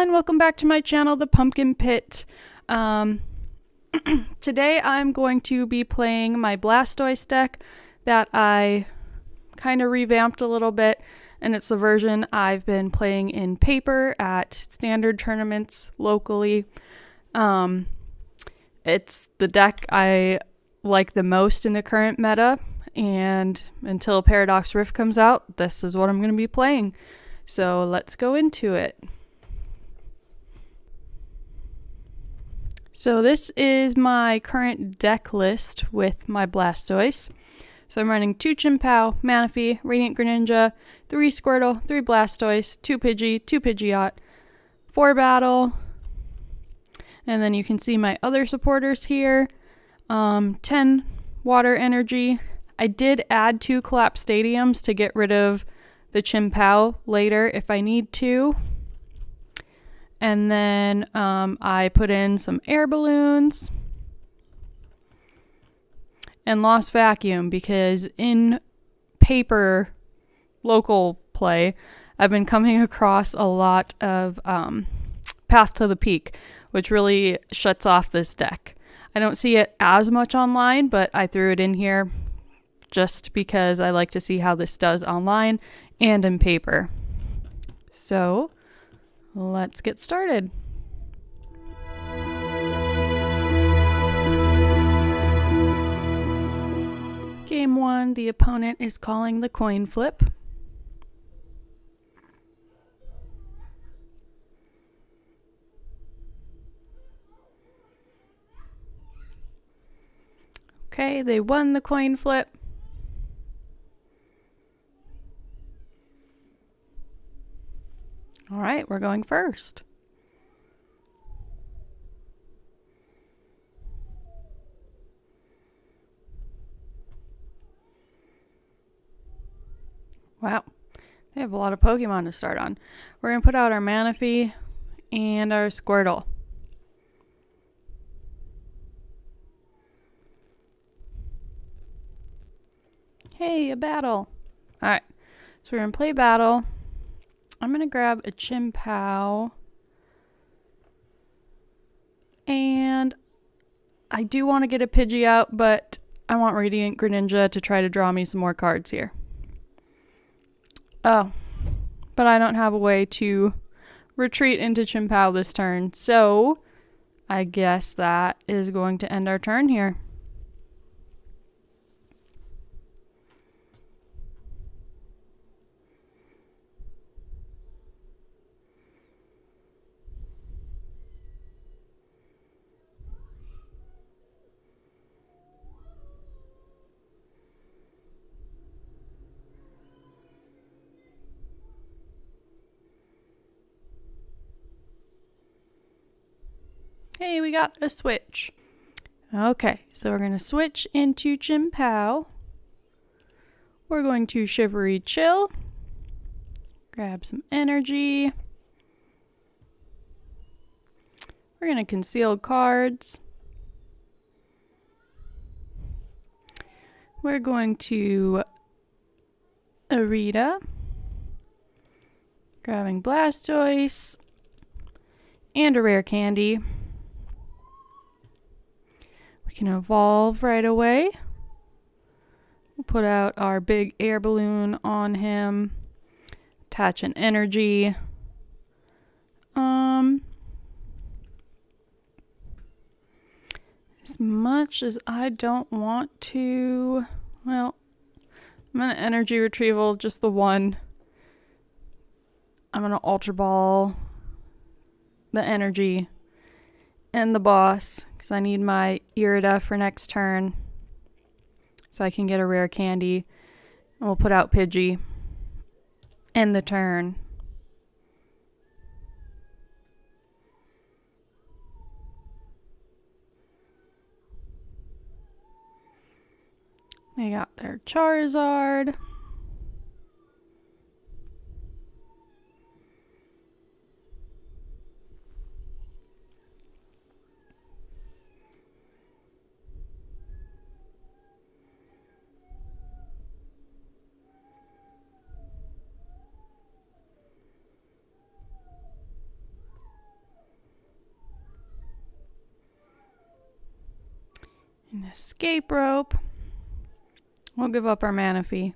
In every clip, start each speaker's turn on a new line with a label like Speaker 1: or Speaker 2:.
Speaker 1: everyone, welcome back to my channel, The Pumpkin Pit. Today I'm going to be playing my Blastoise deck that I kind of revamped a little bit, and it's the version I've been playing in paper at standard tournaments locally. It's the deck I like the most in the current meta, and until Paradox Rift comes out, this is what I'm going to be playing. So let's go into it. So this is my current deck list with my Blastoise. So I'm running 2 Chien-Pao, Manaphy, Radiant Greninja, 3 Squirtle, 3 Blastoise, 2 Pidgey, 2 Pidgeot, 4 Battle, and then you can see my other supporters here. 10 Water Energy. I did add 2 Collapse Stadiums to get rid of the Chien-Pao later if I need to. And then I put in some air balloons and Lost Vacuum because in paper local play, I've been coming across a lot of Path to the Peak, which really shuts off this deck. I don't see it as much online, but I threw it in here just because I like to see how this does online and in paper. So let's get started. Game 1, the opponent is calling the coin flip. Okay, they won the coin flip. All right, we're going first. Wow, they have a lot of Pokemon to start on. We're going to put out our Manaphy and our Squirtle. Hey, a battle. All right, so we're going to play battle. I'm going to grab a Chien-Pao. And I do want to get a Pidgeot, but I want Radiant Greninja to try to draw me some more cards here. Oh, but I don't have a way to retreat into Chien-Pao this turn, so I guess that is going to end our turn here. Hey, we got a switch. Okay, so we're going to switch into Chien-Pao. We're going to Shivery Chill. Grab some energy. We're going to conceal cards. We're going to Arita. Grabbing Blastoise. And a rare candy. We can evolve right away. We'll put out our big air balloon on him. Attach an energy. As much as I don't want to, well, I'm gonna energy retrieval just the one. I'm gonna Ultra Ball the energy and the boss because I need my Irida for next turn so I can get a rare candy. And we'll put out Pidgey. End the turn. They got their Charizard. An escape rope. We'll give up our Manaphy.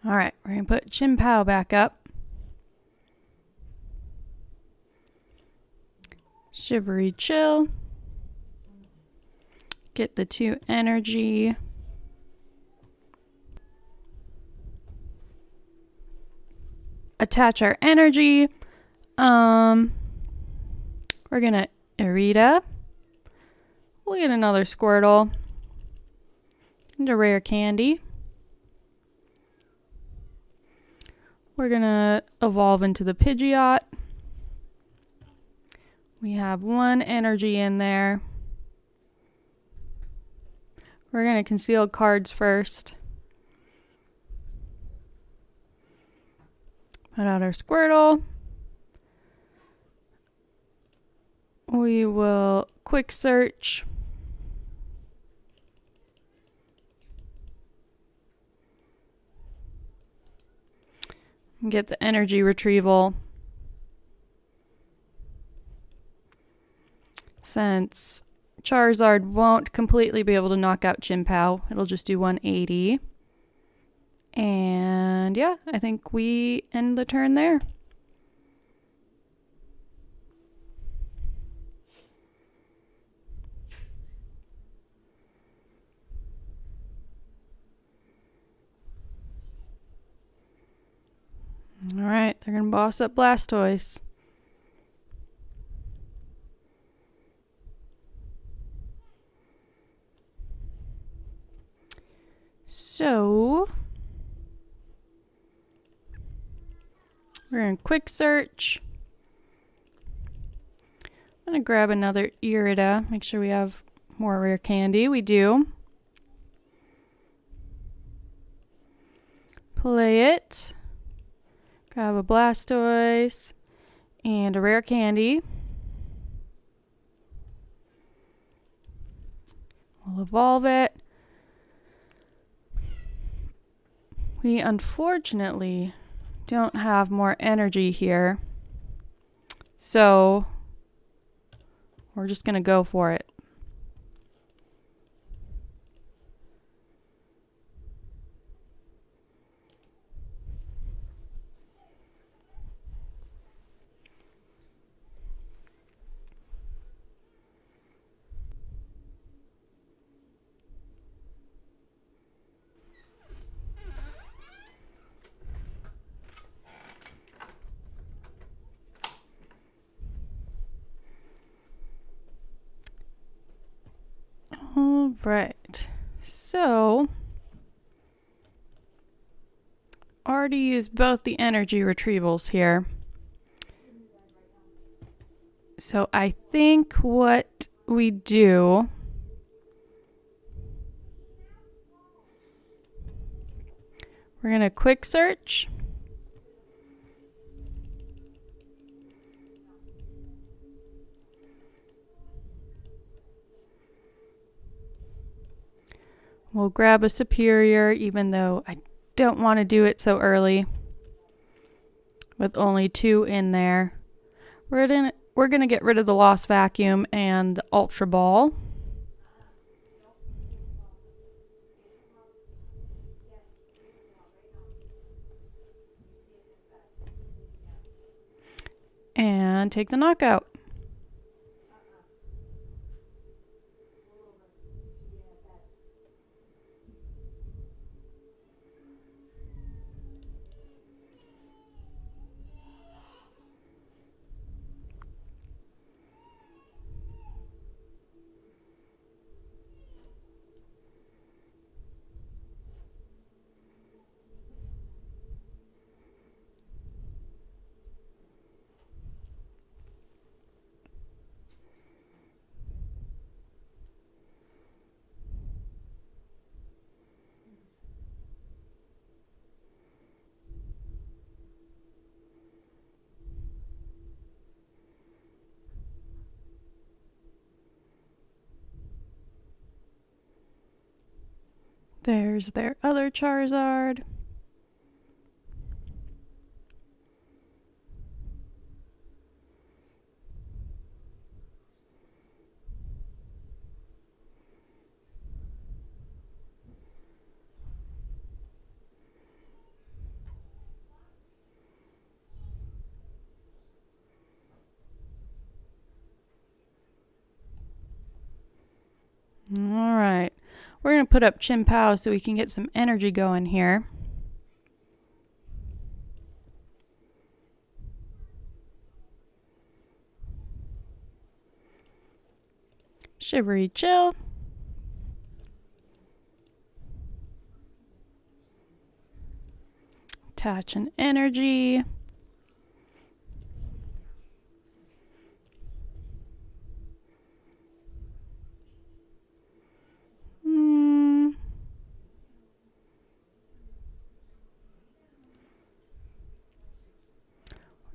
Speaker 1: Alright, we're going to put Chien-Pao back up. Shivery Chill. Get the 2 energy. Attach our energy. We're gonna Irida. We'll get another Squirtle. And a rare candy. We're gonna evolve into the Pidgeot. We have 1 energy in there. We're gonna conceal cards first. Put out our Squirtle. We will quick search. And get the energy retrieval. Since Charizard won't completely be able to knock out Chien-Pao, it'll just do 180. And yeah, I think we end the turn there. Alright, they're going to boss up Blastoise. So, we're going to quick search. I'm going to grab another Irida, make sure we have more rare candy. We do. Play it. Grab a Blastoise and a rare candy. We'll evolve it. We unfortunately don't have more energy here, so we're just going to go for it. All right, so already used both the energy retrievals here. So I think what we do we're going to quick search. We'll grab a superior, even though I don't want to do it so early with only 2 in there. We're going to get rid of the Lost Vacuum and the Ultra Ball. And take the knockout. There's their other Charizard. All right, we're going to put up Chien Pao so we can get some energy going here. Shivery Chill. Attach an energy.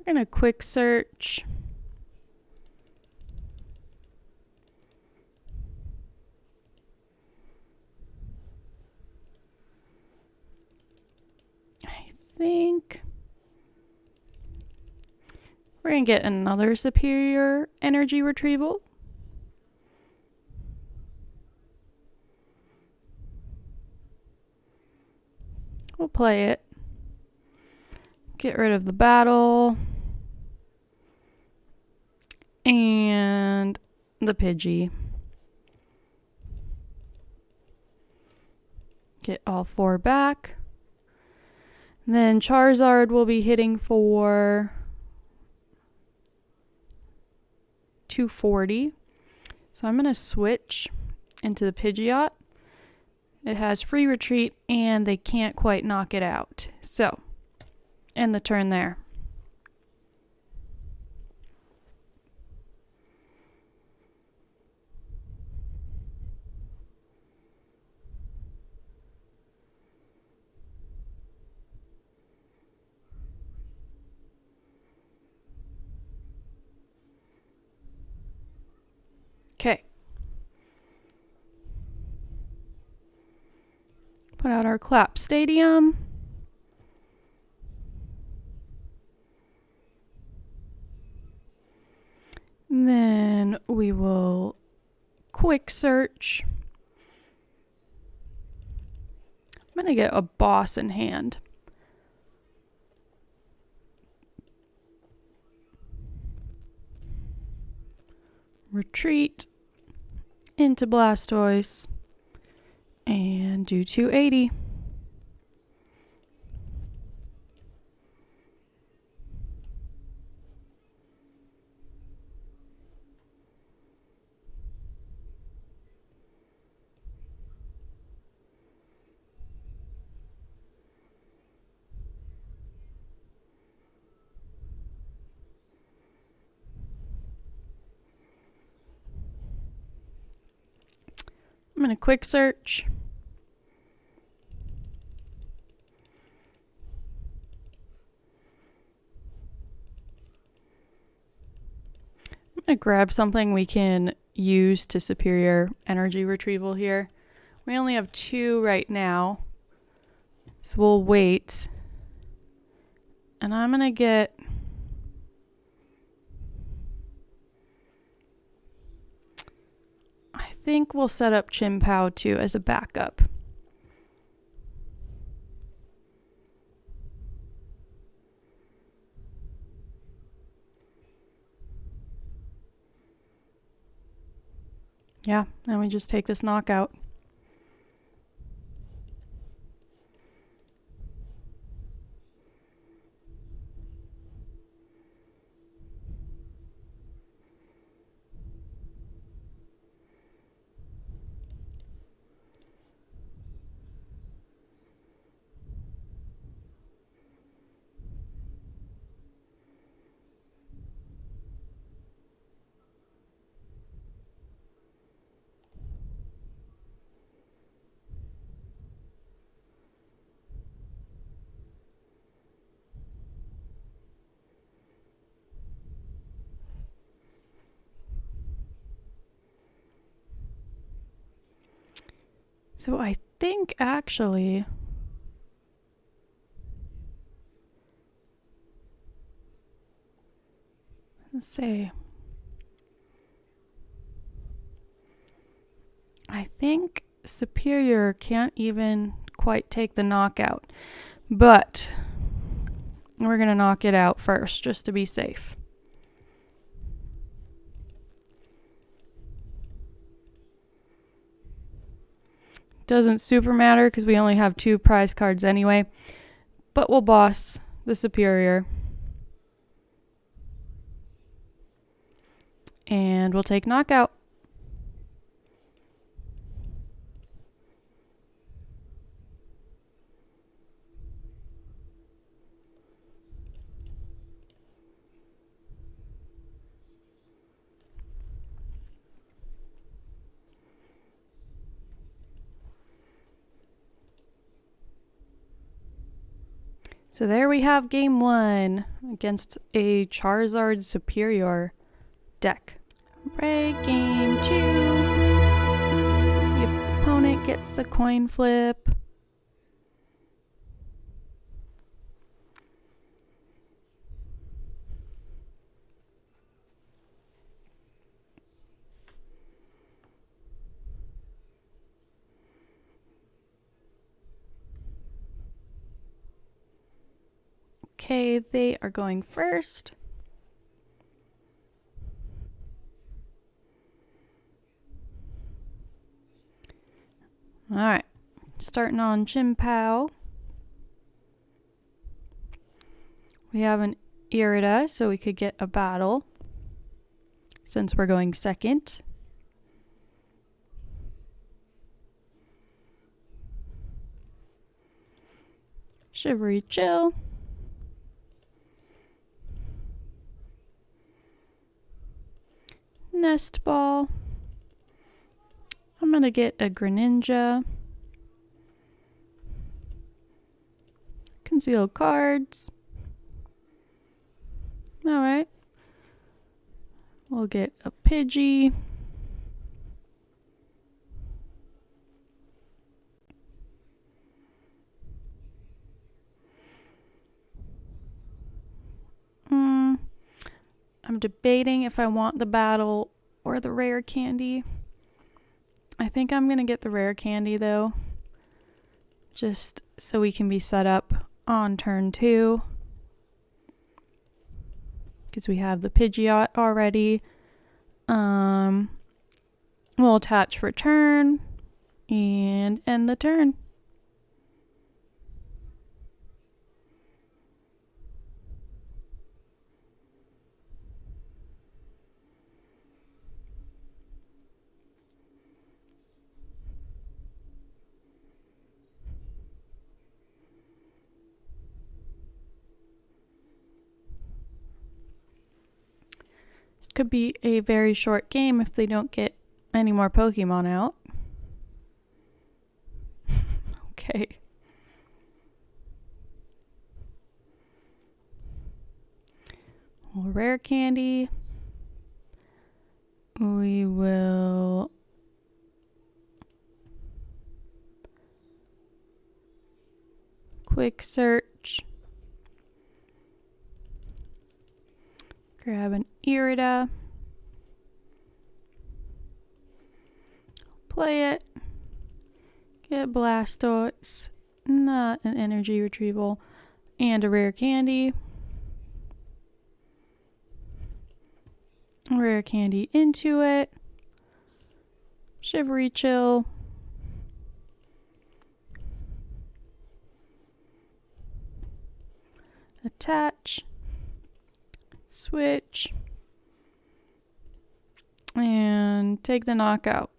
Speaker 1: We're going to quick search. I think we're going to get another superior energy retrieval. We'll play it. Get rid of the battle. And the Pidgey. Get all 4 back. Then Charizard will be hitting for 240. So I'm going to switch into the Pidgeot. It has free retreat and they can't quite knock it out. So, end the turn there. Okay. Put out our Clap Stadium. And then we will quick search. I'm going to get a boss in hand. Retreat into Blastoise and do 280. I'm going to quick search. I'm going to grab something we can use to superior energy retrieval here. We only have 2 right now, so we'll wait. And I'm going to get... I think we'll set up Chien Pao too as a backup. Yeah, and we just take this knockout. So I think actually, let's see. I think Superior can't even quite take the knockout, but we're going to knock it out first just to be safe. Doesn't super matter because we only have 2 prize cards anyway, but we'll boss the Superior. And we'll take knockout. So there we have game 1 against a Charizard Superior deck. Right, game 2. The opponent gets a coin flip. Okay, they are going first. All right, starting on Chien. We have an Irida, so we could get a battle since we're going second. Shivery Chill. Nest Ball. I'm going to get a Greninja. Conceal cards. Alright. We'll get a Pidgey. I'm debating if I want the battle or the rare candy. I think I'm going to get the rare candy though, just so we can be set up on turn 2. Because we have the Pidgeot already. We'll attach for turn and end the turn. This could be a very short game if they don't get any more Pokemon out. Okay. Well, rare candy. We will quick search. Grab an Irida. Play it. Get Blastoise. Not an energy retrieval. And a rare candy. Rare candy into it. Shivery Chill. Attach. Switch. And take the knockout.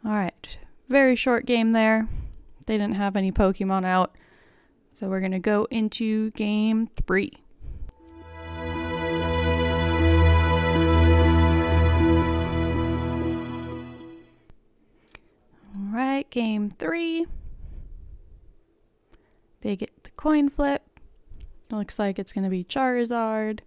Speaker 1: Alright, very short game there. They didn't have any Pokemon out. So we're going to go into game 3. Alright, game 3. They get the coin flip. It looks like it's going to be Charizard.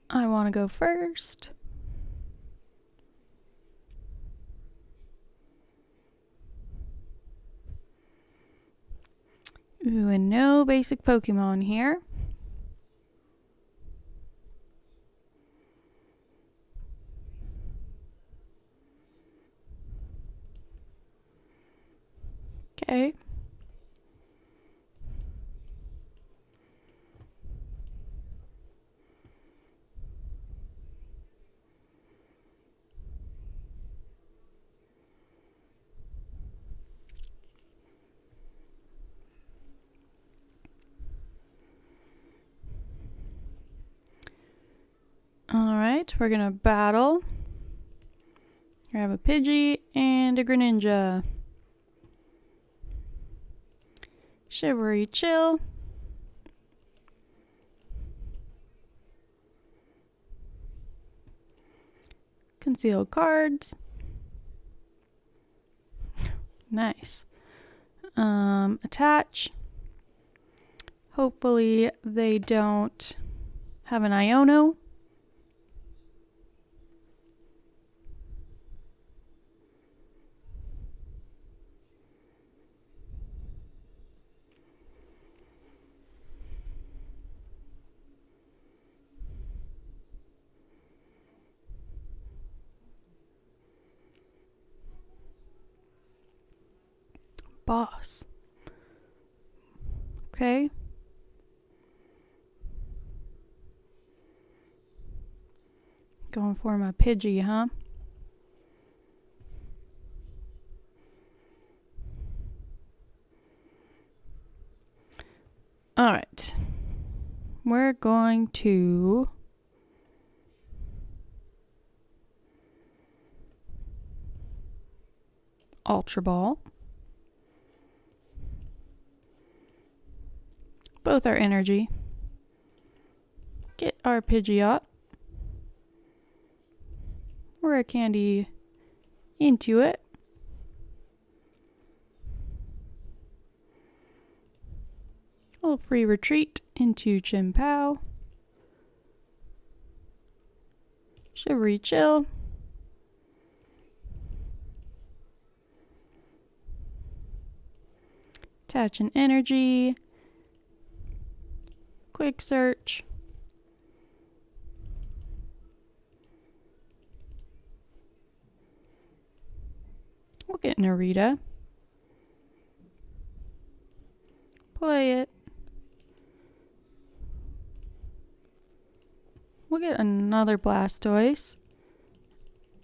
Speaker 1: I want to go first. Ooh, and no basic Pokemon here. Okay. Alright, we're gonna battle. Grab a Pidgey and a Greninja. Shivery Chill. Concealed cards. Nice. Attach. Hopefully they don't have an Iono. Boss. Okay. Going for my Pidgey, huh? Alright. We're going to Ultra Ball. Both are energy. Get our Pidgeot. Rare Candy into it. A little free retreat into Chien. Shivery Chill. Attach an energy. Quick search. We'll get Narita. Play it. We'll get another Blastoise.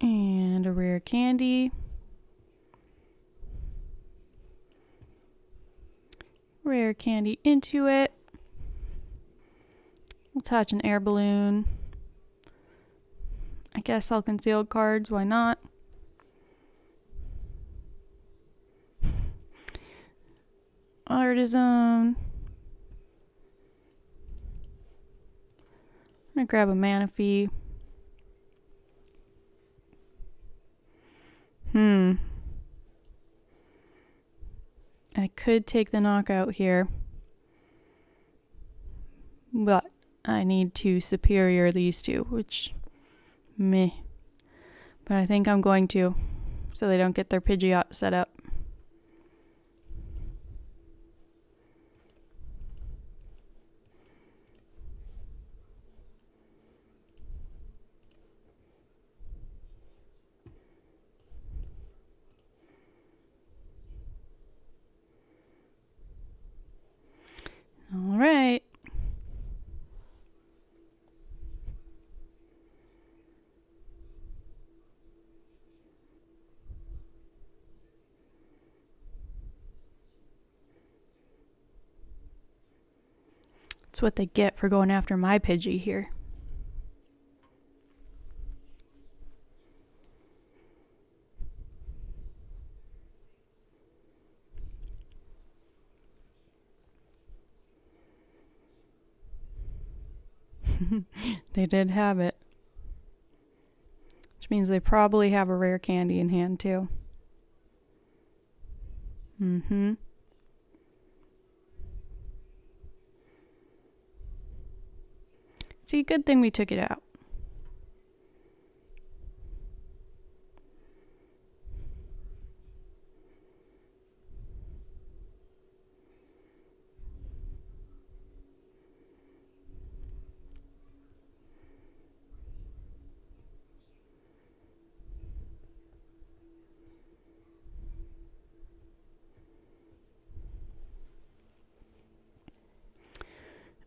Speaker 1: And a rare candy. Rare candy into it. We'll attach an air balloon. I guess I'll conceal cards, why not? Artisan. I'm gonna grab a Manaphy. I could take the knockout here, but I need to superior these two, which meh. But I think I'm going to, so they don't get their Pidgeot set up. All right. That's what they get for going after my Pidgey here. They did have it. Which means they probably have a rare candy in hand too. See, good thing we took it out.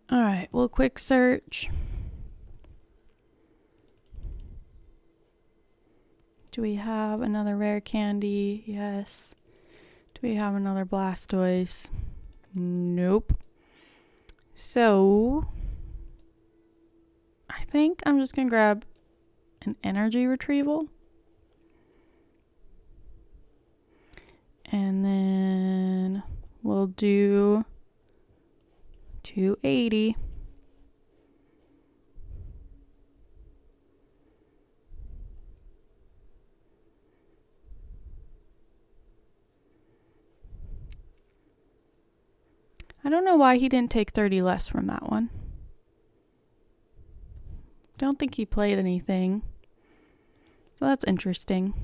Speaker 1: All right, we'll quick search. Do we have another rare candy? Yes. Do we have another Blastoise? Nope. So, I think I'm just going to grab an energy retrieval. And then we'll do 280. I don't know why he didn't take 30 less from that one. Don't think he played anything. So that's interesting.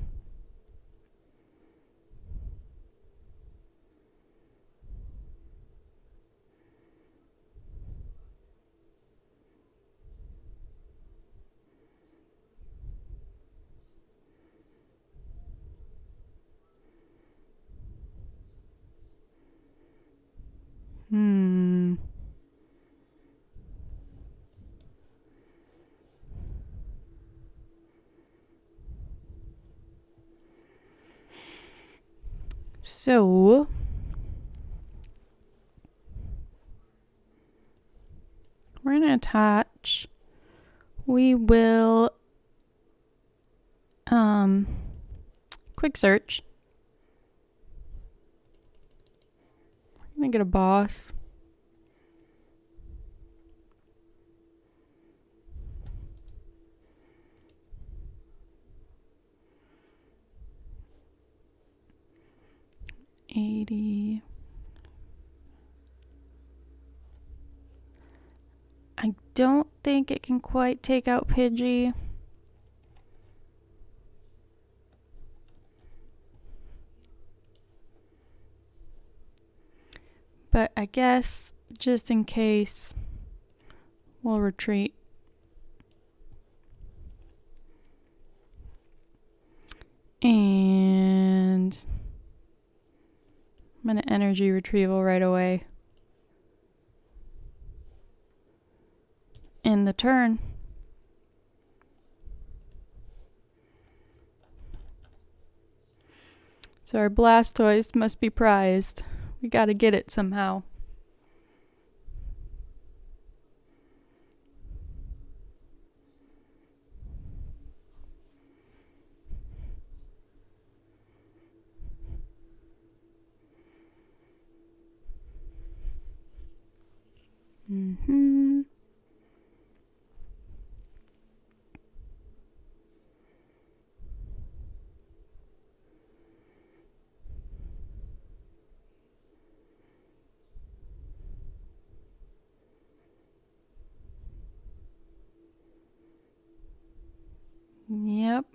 Speaker 1: So, we're going to attach. We will quick search. I'm going to get a boss. $80. I don't think it can quite take out Pidgey. But I guess just in case, we'll retreat. And I'm going to energy retrieval right away. End the turn. So our Blastoise must be prized. We gotta get it somehow. Yep.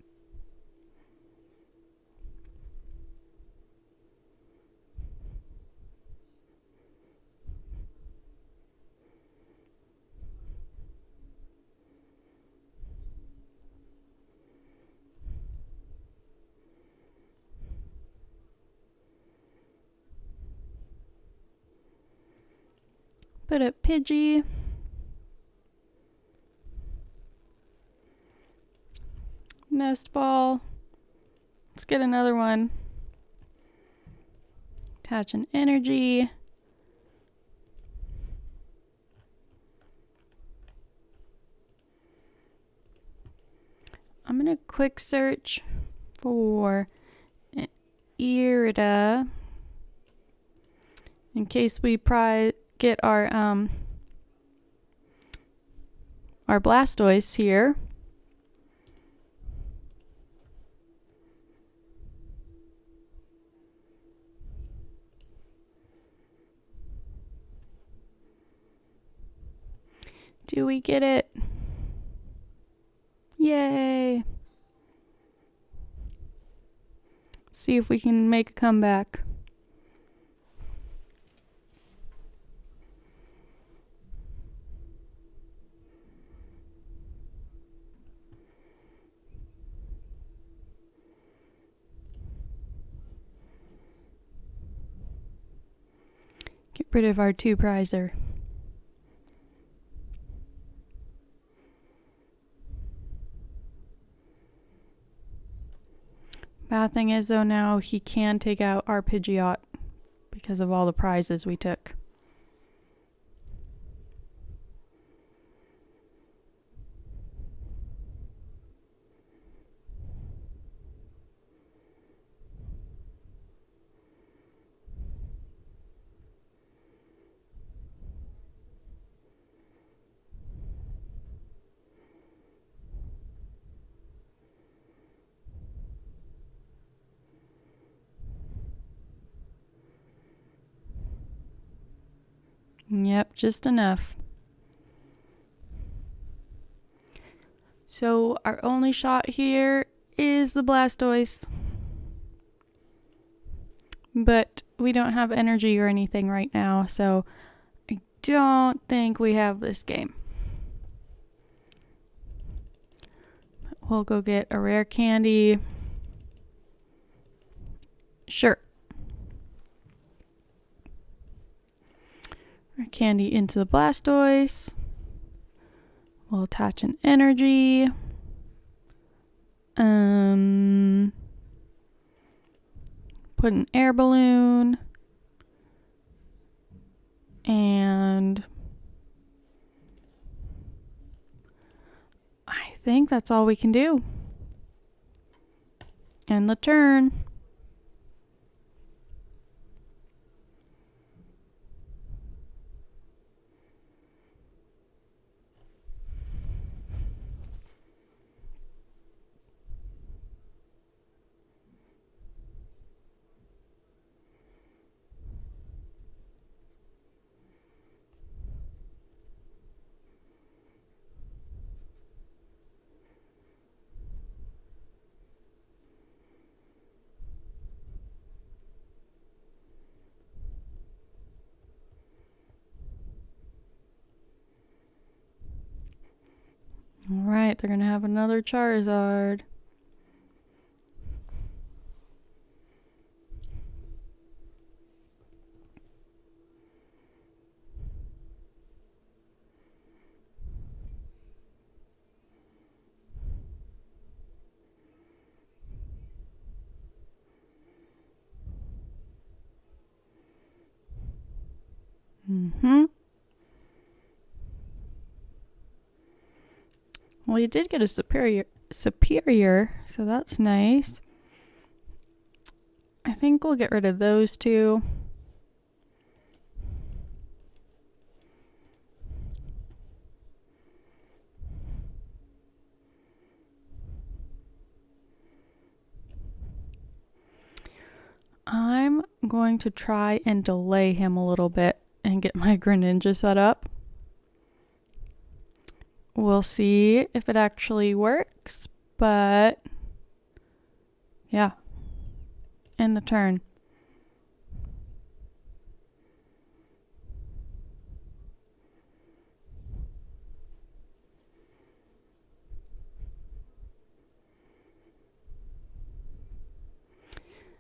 Speaker 1: Put up Pidgey. Nest ball. Let's get another one. Attach an energy. I'm gonna quick search for an Irida in case we get our our Blastoise here. Do we get it? Yay! See if we can make a comeback. Get rid of our 2-prizer. Bad thing is though, now he can take out our Pidgeot because of all the prizes we took. Yep, just enough. So our only shot here is the Blastoise. But we don't have energy or anything right now, so I don't think we have this game. We'll go get a rare candy. Sure. Rare candy into the Blastoise. We'll attach an energy. Put an air balloon. And I think that's all we can do. End the turn. Alright, they're going to have another Charizard. Well, you did get a superior, so that's nice. I think we'll get rid of those two. I'm going to try and delay him a little bit and get my Greninja set up. We'll see if it actually works, but yeah, end the turn.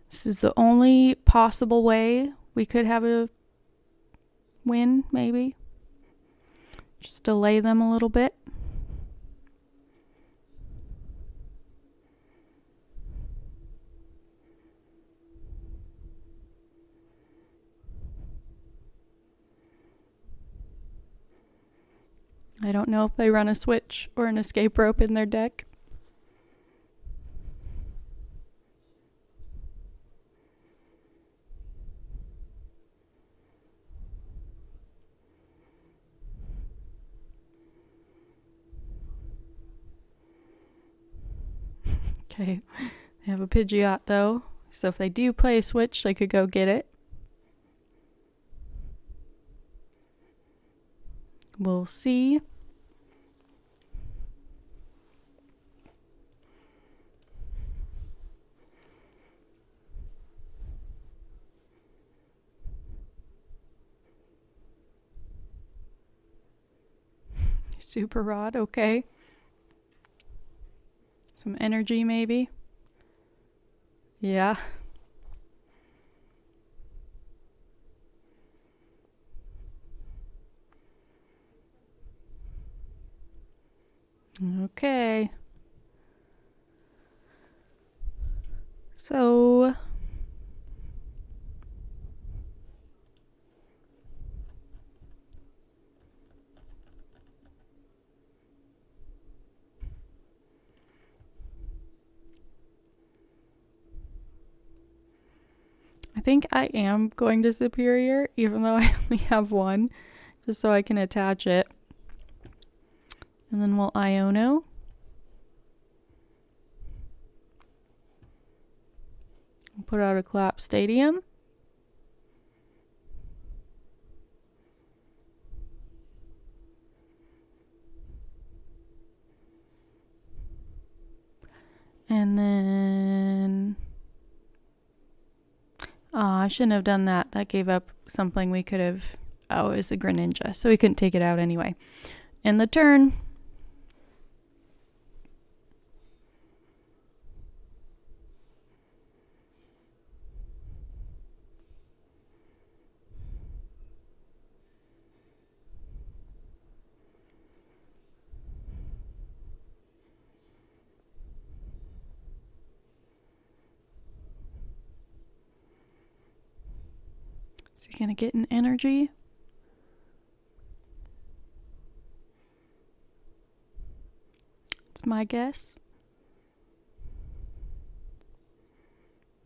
Speaker 1: This is the only possible way we could have a win, maybe. Just delay them a little bit. I don't know if they run a switch or an escape rope in their deck. Okay, they have a Pidgeot though, so if they do play a switch, they could go get it. We'll see. Super Rod, okay. Some energy maybe. Yeah. Okay. So I think I am going to Superior, even though I only have one, just so I can attach it. And then we'll Iono. Put out a Clap Stadium. And then... I shouldn't have done that. That gave up something we could have... Oh, it was a Greninja, so we couldn't take it out anyway. And the turn... Is he gonna get an energy? It's my guess.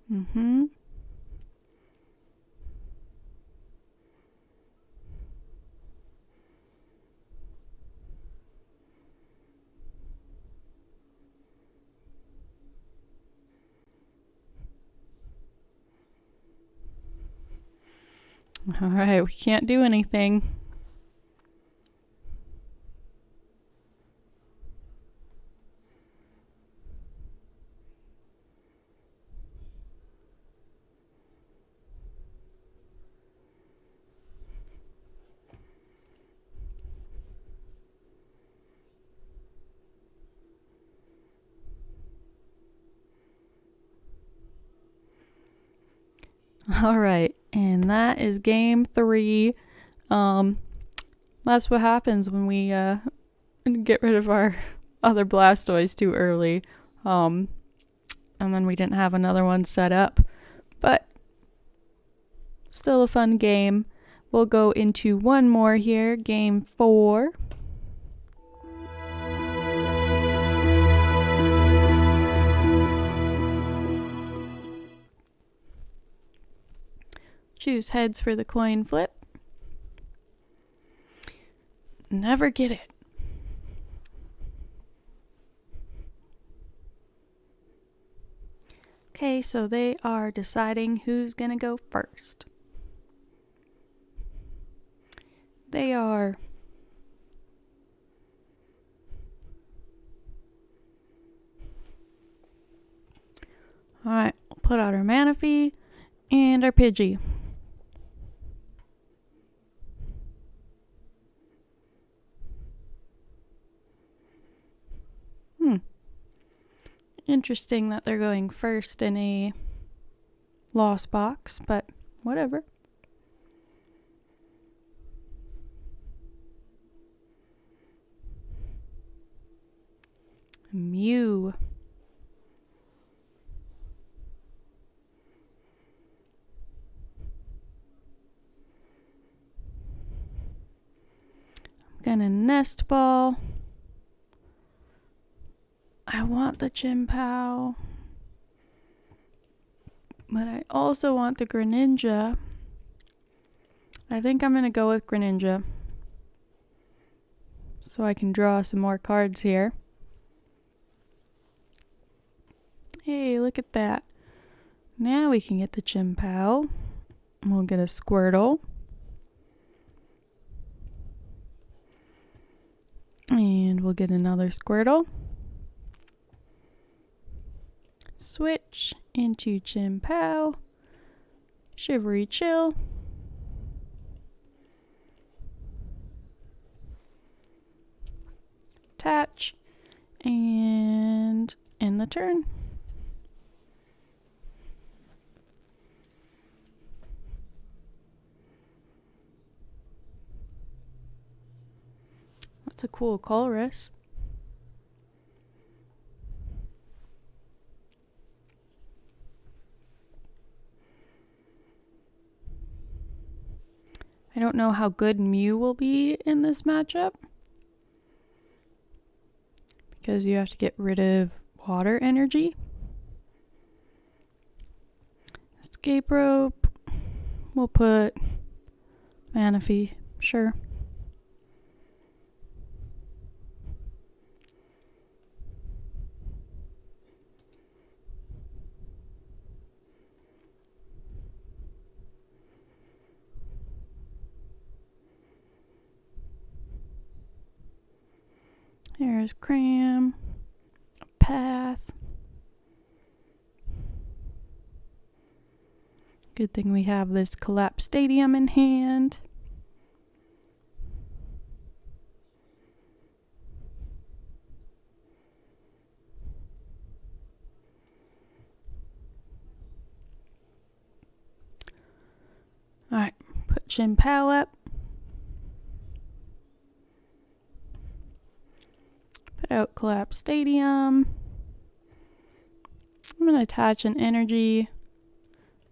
Speaker 1: Mm-hmm. All right, we can't do anything. All right, and that is game 3. That's what happens when we get rid of our other Blastoise too early. And then we didn't have another one set up. But still a fun game. We'll go into one more here, game 4. Choose heads for the coin flip. Never get it. Okay, so they are deciding who's gonna go first. They are Alright, we'll put out our Manaphy and our Pidgey. Interesting that they're going first in a lost box, but whatever. Mew. I'm gonna Nest Ball. I want the Chien-Pao, but I also want the Greninja. I think I'm going to go with Greninja so I can draw some more cards here. Hey, look at that. Now we can get the Chien-Pao. We'll get a Squirtle. And we'll get another Squirtle. Switch into Chien-Pao. Shivery Chill. Attach. And end the turn. That's a cool Colress. I don't know how good Mew will be in this matchup, because you have to get rid of water energy. Escape rope. We'll put Manaphy, sure. Here's Cram, a Path. Good thing we have this Collapse Stadium in hand. Alright, put Chien-Pao up. Put out Collapse Stadium. I'm going to attach an energy.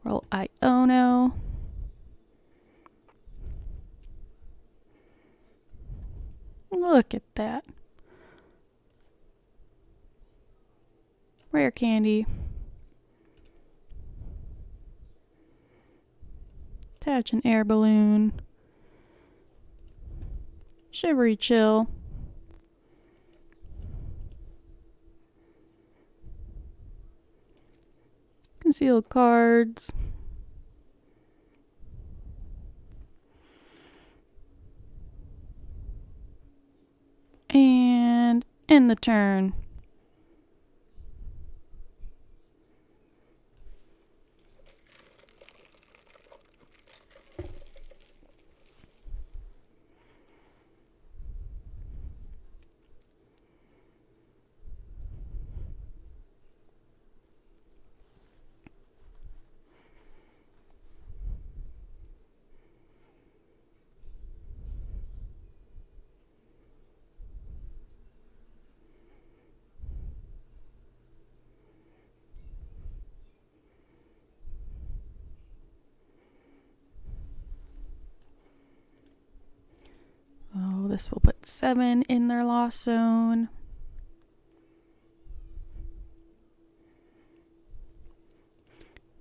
Speaker 1: Roll Iono. Look at that. Rare candy. Attach an air balloon. Shivery Chill. Conceal cards. And end the turn. Oh, this will put 7 in their lost zone.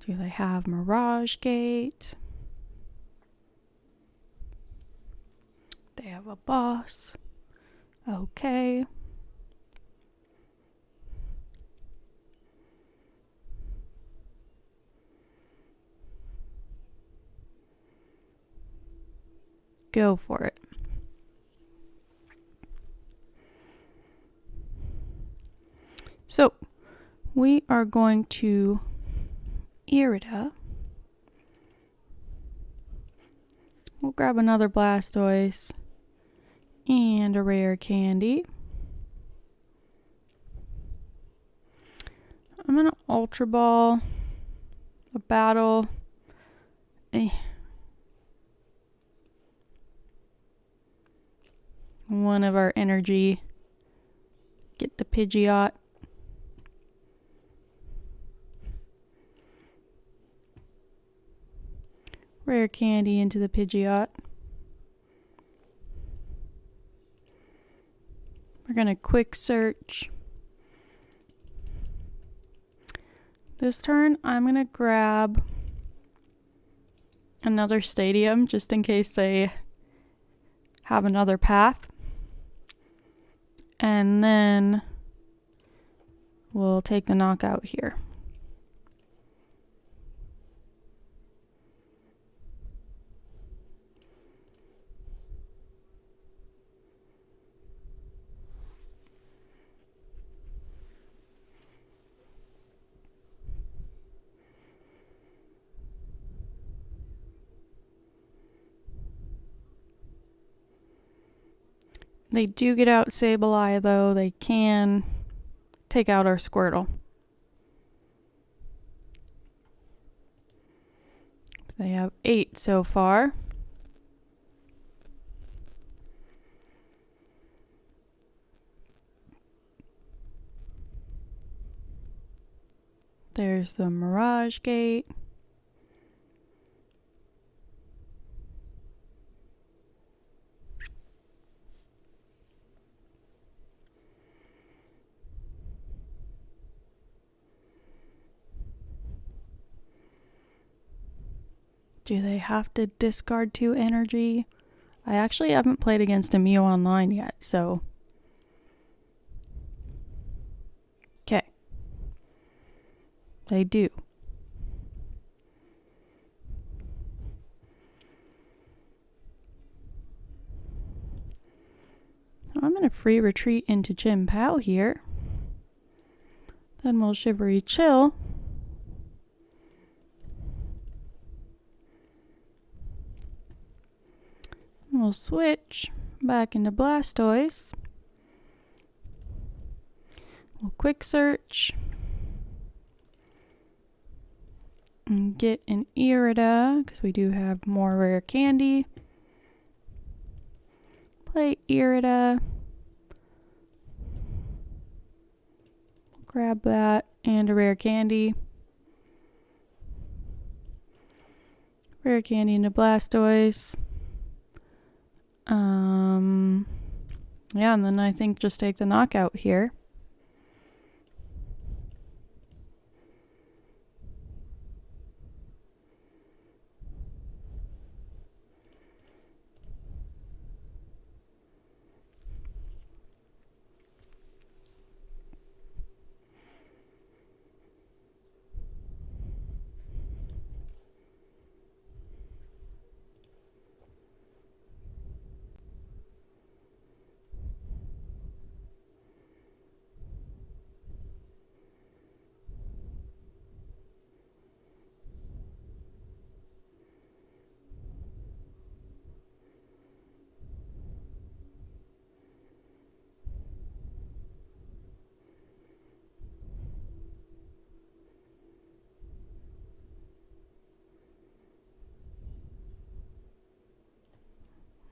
Speaker 1: Do they have Mirage Gate? They have a boss. Okay. Go for it. So, we are going to Irida. We'll grab another Blastoise and a rare candy. I'm gonna Ultra Ball a battle. One of our energy. Get the Pidgeot. Rare candy into the Pidgeot. We're gonna quick search. This turn, I'm gonna grab another stadium just in case they have another path. And then will take the knockout here. They do get out Sableye, though. They can take out our Squirtle. They have 8 so far. There's the Mirage Gate. Do they have to discard 2 energy? I actually haven't played against a Mew online yet, so... Okay. They do. I'm going to free retreat into Chien Pao here. Then we'll Shivery Chill. We'll switch back into Blastoise. We'll Quick Search. And get an Irida, because we do have more rare candy. Play Irida. Grab that and a rare candy. Rare candy into Blastoise. Yeah, and then I think just take the knockout here.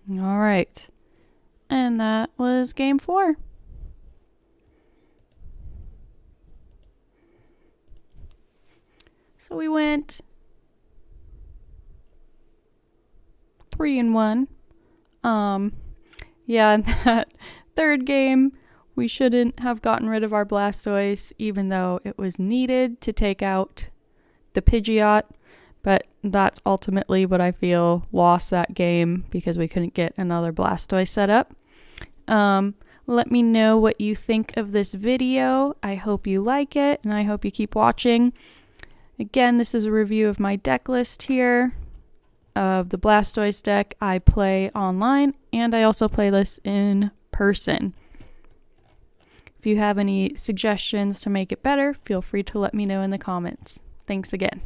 Speaker 1: All right. And that was game 4. So we went 3-1. Yeah, in that third game, we shouldn't have gotten rid of our Blastoise, even though it was needed to take out the Pidgeot. But that's ultimately what I feel lost that game, because we couldn't get another Blastoise set up. Let me know what you think of this video. I hope you like it, and I hope you keep watching. Again, this is a review of my deck list here of the Blastoise deck I play online, and I also play this in person. If you have any suggestions to make it better, feel free to let me know in the comments. Thanks again.